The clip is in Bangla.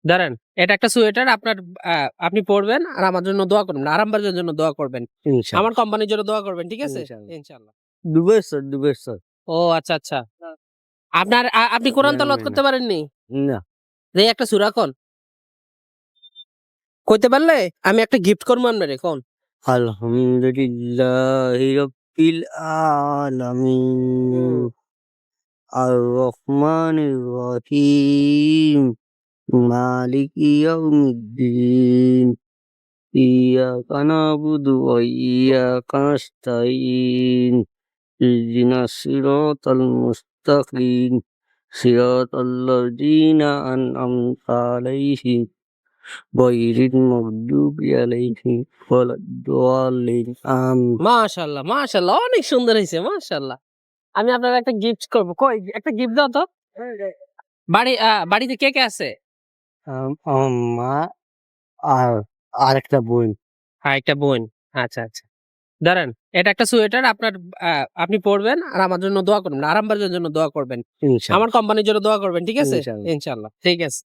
দাঁড়ান, এটা একটা সোয়েটার আপনার আপনি পড়বেন আর আমার জন্য দোয়া করবেন। আরামবাগের জন্য দোয়া করবেন। ইনশাআল্লাহ। আমার কোম্পানির জন্য দোয়া করবেন। ঠিক আছে? ইনশাআল্লাহ। ইনশাআল্লাহ। Dubai sir, Dubai sir. ও আচ্ছা, আচ্ছা। আপনার আপনি কোরআন তেলাওয়াত করতে পারেননি? না। যে একটা সূরা কোন? কইতে পারলে আমি একটা গিফট করবো আপনারে কোন? আলহামদুলিল্লাহি রাব্বিল আলামিন। আর রহমানির রহিম। মালিকি ইয়াউমিদ্দিন। ইয়াকা নাবুদু ওয়া ইয়াকা নাস্তাইন। ইহদিনাস সিরাতাল মুস্তাকিম। সিরাতাল্লাযীনা আন'আমতা আলাইহিম গায়রিল মাগদুবি আলাইহিম ওয়ালাদ-দাল্লিন। আমিন। মাশাআল্লাহ, মাশাআল্লাহ অনেক সুন্দর হইছে মাশাআল্লাহ। আমি আপনার একটা গিফট করব। কই একটা গিফট দাও তো। বাড়িতে কে আছে? আমার মা আর আরেকটা বোন। হ্যাঁ, একটা বোন। আচ্ছা, আচ্ছা। দাঁড়ান, এটা একটা সোয়েটার আপনার আ আপনি পড়বেন আর আমার জন্য দোয়া করবেন। আরামবাগের জন্য দোয়া করবেন। আমার ইনশাআল্লাহ। কোম্পানির জন্য দোয়া করবেন। ঠিক আছে? ইনশাআল্লাহ। ইনশাআল্লাহ। ঠিক আছে।